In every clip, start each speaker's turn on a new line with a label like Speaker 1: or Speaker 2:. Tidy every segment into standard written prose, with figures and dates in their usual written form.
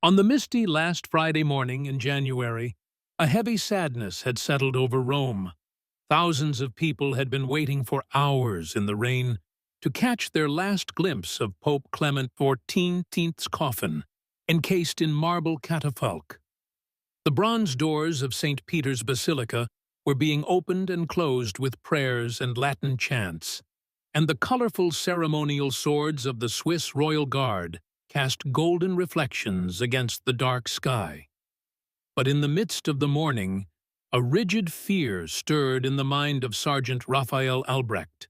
Speaker 1: On the misty last Friday morning in January, a heavy sadness had settled over Rome. Thousands of people had been waiting for hours in the rain to catch their last glimpse of Pope Clement XIV's coffin, encased in marble catafalque. The bronze doors of St. Peter's Basilica were being opened and closed with prayers and Latin chants, and the colorful ceremonial swords of the Swiss Royal Guard cast golden reflections against the dark sky. But in the midst of the mourning, a rigid fear stirred in the mind of Sergeant Raphael Albrecht,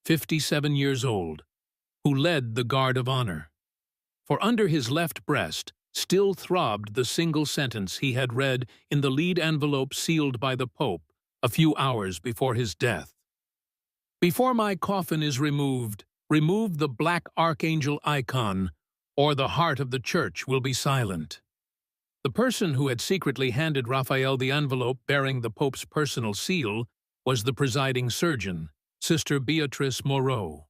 Speaker 1: 57 years old, who led the Guard of Honor. For under his left breast still throbbed the single sentence he had read in the lead envelope sealed by the Pope a few hours before his death. "Before my coffin is removed, remove the Black Archangel icon, or the heart of the Church will be silent." The person who had secretly handed Raphael the envelope bearing the Pope's personal seal was the presiding surgeon, Sister Beatrice Moreau.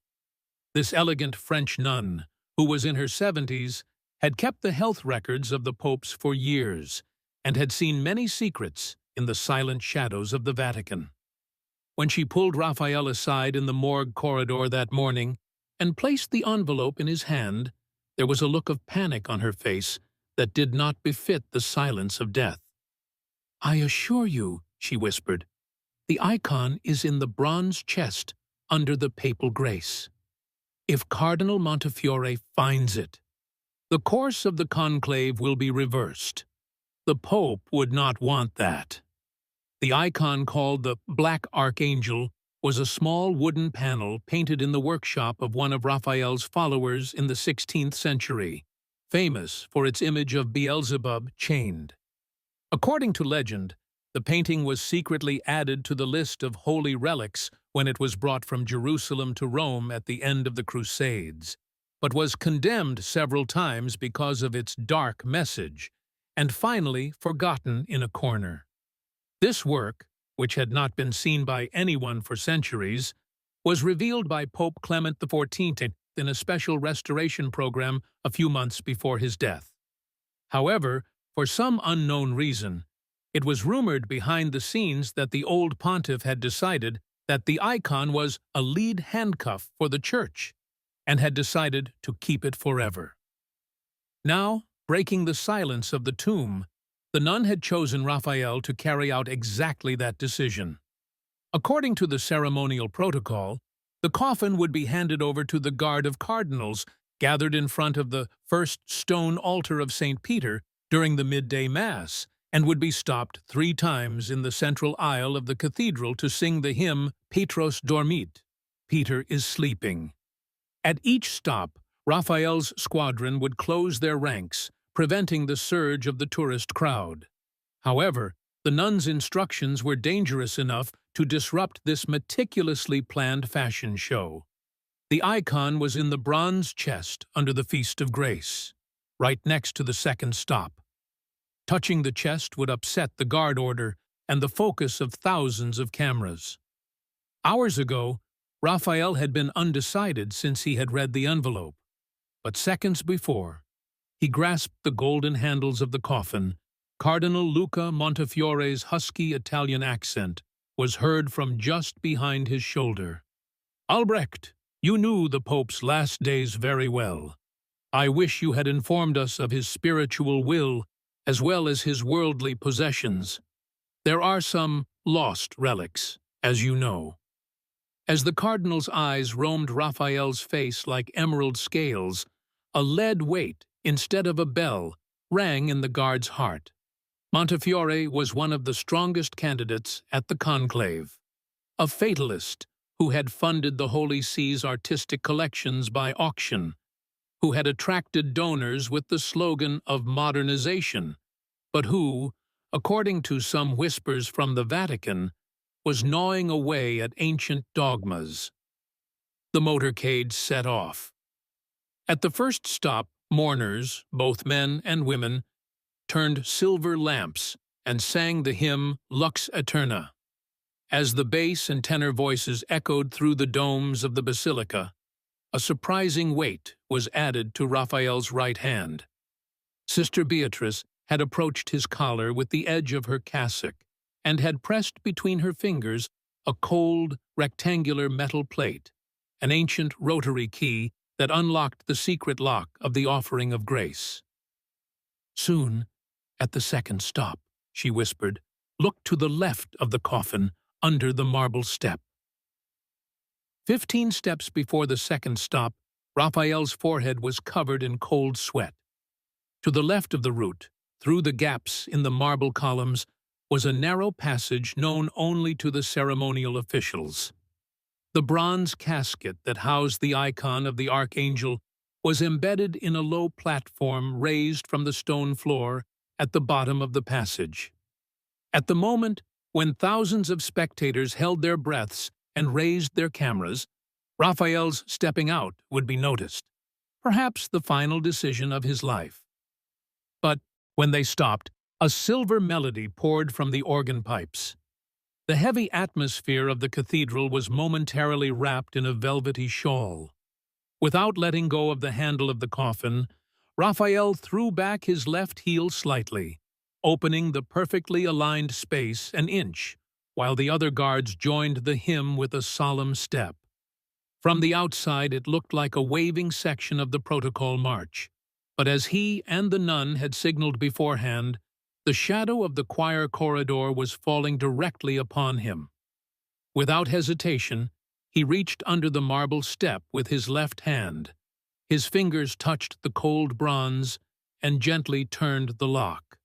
Speaker 1: This elegant French nun, who was in her 70s, had kept the health records of the popes for years and had seen many secrets in the silent shadows of the Vatican. When she pulled Raphael aside in the morgue corridor that morning and placed the envelope in his hand, there was a look of panic on her face that did not befit the silence of death. "I assure you," she whispered, "the icon is in the bronze chest under the papal grace. If Cardinal Montefiore finds it, the course of the conclave will be reversed. The Pope would not want that." The icon, called the Black Archangel, was a small wooden panel painted in the workshop of one of Raphael's followers in the 16th century, famous for its image of Beelzebub chained. According to legend, the painting was secretly added to the list of holy relics when it was brought from Jerusalem to Rome at the end of the Crusades, but was condemned several times because of its dark message, and finally forgotten in a corner. This work, which had not been seen by anyone for centuries, was revealed by Pope Clement XIV in a special restoration program a few months before his death. However, for some unknown reason, it was rumored behind the scenes that the old pontiff had decided that the icon was a lead handcuff for the Church, and had decided to keep it forever. Now, breaking the silence of the tomb, the nun had chosen Raphael to carry out exactly that decision. According to the ceremonial protocol, the coffin would be handed over to the guard of cardinals gathered in front of the first stone altar of St. Peter during the midday Mass, and would be stopped 3 times in the central aisle of the cathedral to sing the hymn Petros dormit, Peter is sleeping. At each stop, Raphael's squadron would close their ranks, preventing the surge of the tourist crowd. However, the nuns' instructions were dangerous enough to disrupt this meticulously planned fashion show. The icon was in the bronze chest under the Feast of Grace, right next to the second stop. Touching the chest would upset the guard order and the focus of thousands of cameras. Hours ago, Raphael had been undecided since he had read the envelope, but seconds before, he grasped the golden handles of the coffin. Cardinal Luca Montefiore's husky Italian accent was heard from just behind his shoulder. "Albrecht, you knew the Pope's last days very well. I wish you had informed us of his spiritual will as well as his worldly possessions. There are some lost relics, as you know." As the cardinal's eyes roamed Raphael's face like emerald scales, a lead weight, instead of a bell, rang in the guard's heart. Montefiore was one of the strongest candidates at the conclave, a fatalist who had funded the Holy See's artistic collections by auction, who had attracted donors with the slogan of modernization, but who, according to some whispers from the Vatican, was gnawing away at ancient dogmas. The motorcade set off. At the first stop, mourners, both men and women, turned silver lamps and sang the hymn Lux Aeterna. As the bass and tenor voices echoed through the domes of the basilica, a surprising weight was added to Raphael's right hand. Sister Beatrice had approached his collar with the edge of her cassock and had pressed between her fingers a cold, rectangular metal plate, an ancient rotary key that unlocked the secret lock of the offering of grace. "Soon, at the second stop," she whispered, "look to the left of the coffin, under the marble step." 15 steps before the second stop, Raphael's forehead was covered in cold sweat. To the left of the route, through the gaps in the marble columns, was a narrow passage known only to the ceremonial officials. The bronze casket that housed the icon of the Archangel was embedded in a low platform raised from the stone floor at the bottom of the passage. At the moment when thousands of spectators held their breaths and raised their cameras, Raphael's stepping out would be noticed, perhaps the final decision of his life. But when they stopped, a silver melody poured from the organ pipes. The heavy atmosphere of the cathedral was momentarily wrapped in a velvety shawl. Without letting go of the handle of the coffin, Raphael threw back his left heel slightly, opening the perfectly aligned space an inch, while the other guards joined the hymn with a solemn step. From the outside it looked like a waving section of the protocol march, but as he and the nun had signaled beforehand, the shadow of the choir corridor was falling directly upon him. Without hesitation, he reached under the marble step with his left hand. His fingers touched the cold bronze and gently turned the lock.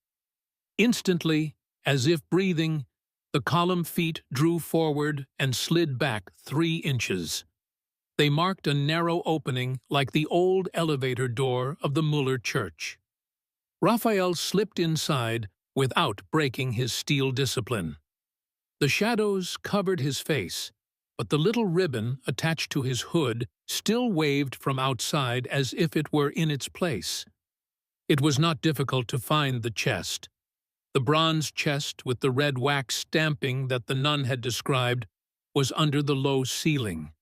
Speaker 1: Instantly, as if breathing, the column feet drew forward and slid back 3 inches. They marked a narrow opening like the old elevator door of the Müller Church. Raphael slipped inside without breaking his steel discipline. The shadows covered his face, but the little ribbon attached to his hood still waved from outside as if it were in its place. It was not difficult to find the chest. The bronze chest with the red wax stamping that the nun had described was under the low ceiling.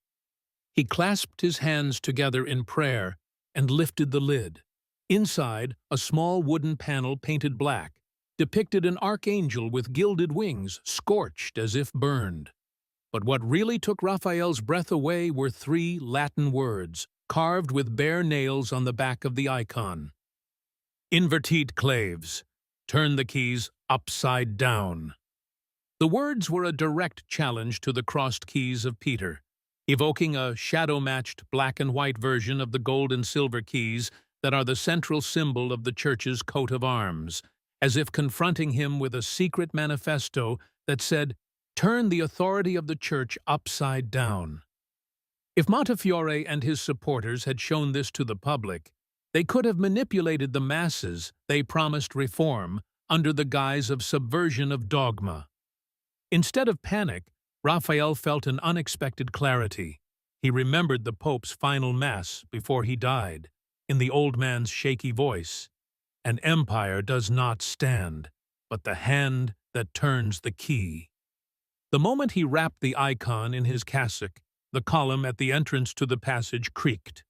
Speaker 1: He clasped his hands together in prayer and lifted the lid. Inside, a small wooden panel painted black depicted an archangel with gilded wings, scorched as if burned. But what really took Raphael's breath away were 3 Latin words, carved with bare nails on the back of the icon. "INVERTITE CLAVES. Turn the keys upside down." The words were a direct challenge to the crossed keys of Peter, evoking a shadow-matched black and white version of the gold and silver keys that are the central symbol of the Church's coat of arms, as if confronting him with a secret manifesto that said, "Turn the authority of the Church upside down." If Montefiore and his supporters had shown this to the public, they could have manipulated the masses they promised reform under the guise of subversion of dogma. Instead of panic, Raphael felt an unexpected clarity. He remembered the Pope's final Mass before he died, in the old man's shaky voice. "An empire does not stand, but the hand that turns the key." The moment he wrapped the icon in his cassock, the column at the entrance to the passage creaked.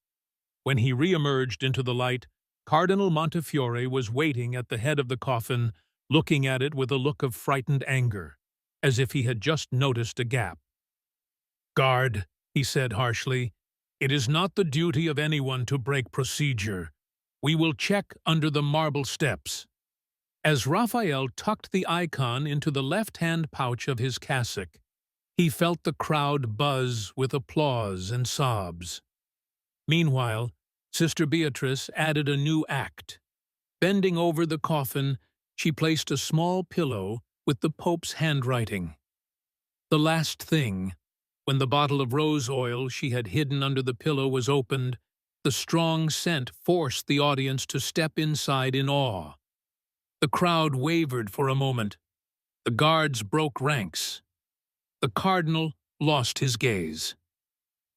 Speaker 1: When he re-emerged into the light, Cardinal Montefiore was waiting at the head of the coffin, looking at it with a look of frightened anger, as if he had just noticed a gap. "Guard," he said harshly, "it is not the duty of anyone to break procedure. We will check under the marble steps." As Raphael tucked the icon into the left-hand pouch of his cassock, he felt the crowd buzz with applause and sobs. Meanwhile, Sister Beatrice added a new act. Bending over the coffin, she placed a small pillow with the Pope's handwriting. The last thing, when the bottle of rose oil she had hidden under the pillow was opened, the strong scent forced the audience to step inside in awe. The crowd wavered for a moment. The guards broke ranks. The cardinal lost his gaze.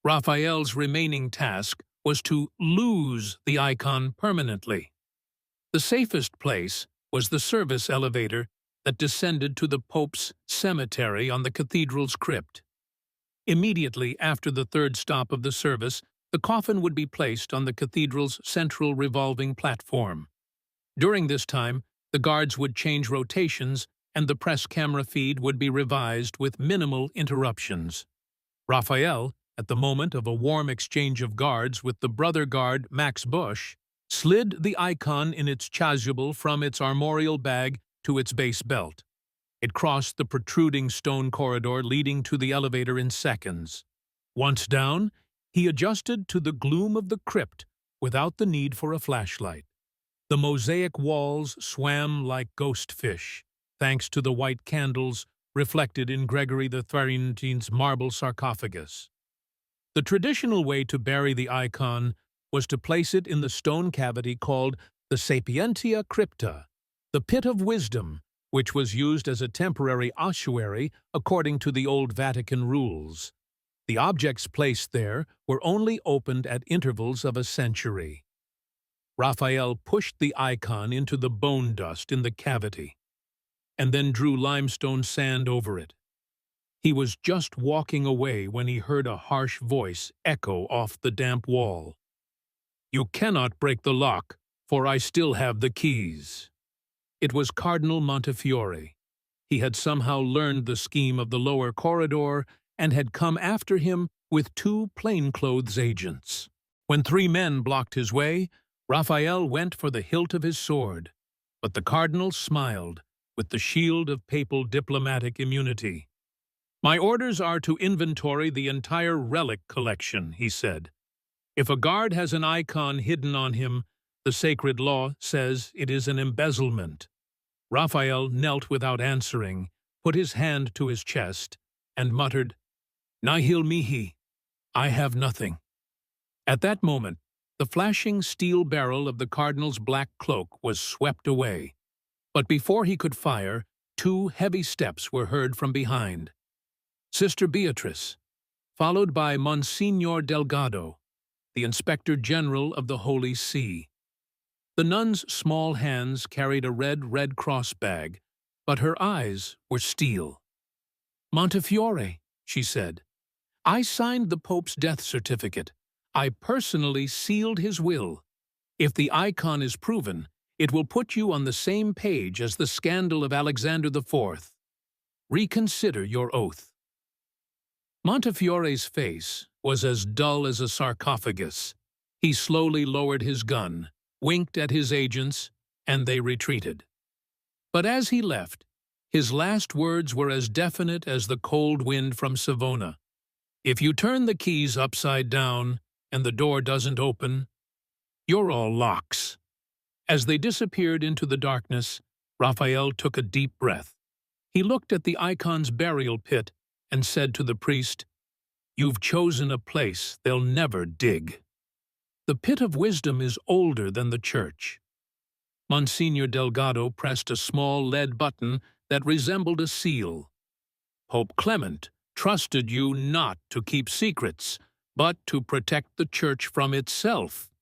Speaker 1: Raphael's remaining task was to lose the icon permanently. The safest place was the service elevator that descended to the Pope's cemetery on the cathedral's crypt. Immediately after the 3rd stop of the service, the coffin would be placed on the cathedral's central revolving platform. During this time, the guards would change rotations and the press camera feed would be revised with minimal interruptions. Raphael, at the moment of a warm exchange of guards with the brother guard Max Busch, slid the icon in its chasuble from its armorial bag to its base belt. It crossed the protruding stone corridor leading to the elevator in seconds. Once down, he adjusted to the gloom of the crypt without the need for a flashlight. The mosaic walls swam like ghost fish, thanks to the white candles reflected in Gregory XIII's marble sarcophagus. The traditional way to bury the icon was to place it in the stone cavity called the Sapientia Crypta, the pit of wisdom, which was used as a temporary ossuary according to the old Vatican rules. The objects placed there were only opened at intervals of a century. Raphael pushed the icon into the bone dust in the cavity, and then drew limestone sand over it. He was just walking away when he heard a harsh voice echo off the damp wall. "You cannot break the lock, for I still have the keys." It was Cardinal Montefiore. He had somehow learned the scheme of the lower corridor and had come after him with 2 plainclothes agents. When 3 men blocked his way, Raphael went for the hilt of his sword, but the cardinal smiled with the shield of papal diplomatic immunity. "My orders are to inventory the entire relic collection," he said. "If a guard has an icon hidden on him, the sacred law says it is an embezzlement." Raphael knelt without answering, put his hand to his chest, and muttered, "Nihil mihi, I have nothing." At that moment, the flashing steel barrel of the cardinal's black cloak was swept away. But before he could fire, 2 heavy steps were heard from behind. Sister Beatrice, followed by Monsignor Delgado, the Inspector General of the Holy See. The nun's small hands carried a red Red Cross bag, but her eyes were steel. "Montefiore," she said, "I signed the Pope's death certificate. I personally sealed his will. If the icon is proven, it will put you on the same page as the scandal of Alexander IV. Reconsider your oath." Montefiore's face was as dull as a sarcophagus. He slowly lowered his gun, winked at his agents, and they retreated. But as he left, his last words were as definite as the cold wind from Savona. "If you turn the keys upside down and the door doesn't open, you're all locks." As they disappeared into the darkness, Raphael took a deep breath. He looked at the icon's burial pit and said to the priest, "You've chosen a place they'll never dig." The pit of wisdom is older than the church. Monsignor Delgado pressed a small lead button that resembled a seal. "Pope Clement trusted you not to keep secrets, but to protect the church from itself."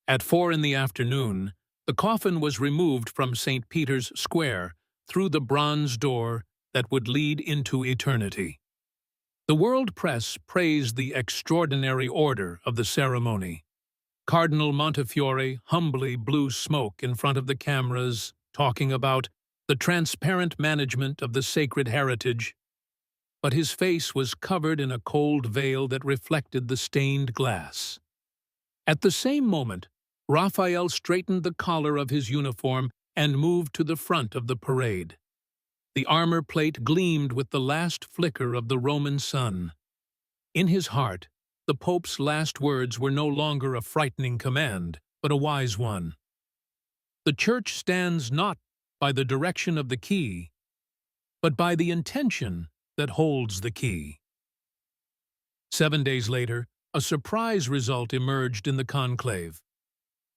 Speaker 1: At 4 in the afternoon, the coffin was removed from St. Peter's Square through the bronze door that would lead into eternity. The world press praised the extraordinary order of the ceremony. Cardinal Montefiore humbly blew smoke in front of the cameras, talking about the transparent management of the sacred heritage, but his face was covered in a cold veil that reflected the stained glass. At the same moment, Raphael straightened the collar of his uniform and moved to the front of the parade. The armor plate gleamed with the last flicker of the Roman sun. In his heart, the Pope's last words were no longer a frightening command, but a wise one. The Church stands not by the direction of the key, but by the intention that holds the key. 7 days later, a surprise result emerged in the conclave.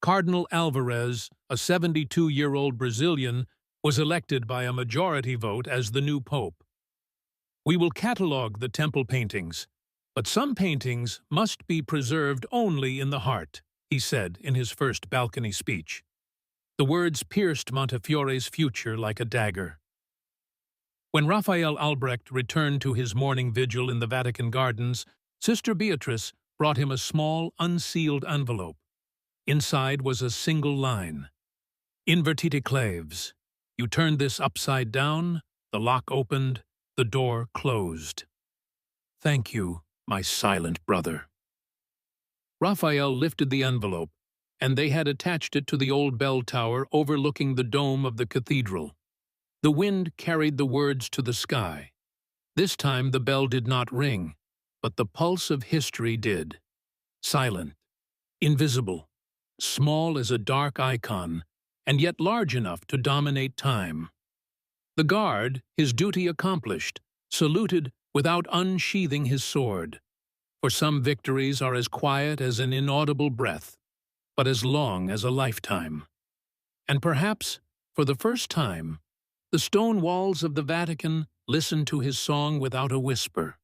Speaker 1: Cardinal Alvarez, a 72-year-old Brazilian, was elected by a majority vote as the new pope. "We will catalogue the temple paintings, but some paintings must be preserved only in the heart," he said in his first balcony speech. The words pierced Montefiore's future like a dagger. When Raphael Albrecht returned to his morning vigil in the Vatican gardens, Sister Beatrice brought him a small, unsealed envelope. Inside was a single line. Invertite claves. You turned this upside down, the lock opened, the door closed. Thank you, my silent brother. Raphael lifted the envelope, and they had attached it to the old bell tower overlooking the dome of the cathedral. The wind carried the words to the sky. This time the bell did not ring, but the pulse of history did. Silent, invisible, small as a dark icon, and yet large enough to dominate time. The guard, his duty accomplished, saluted without unsheathing his sword. For some victories are as quiet as an inaudible breath, but as long as a lifetime. And perhaps, for the first time, the stone walls of the Vatican listened to his song without a whisper.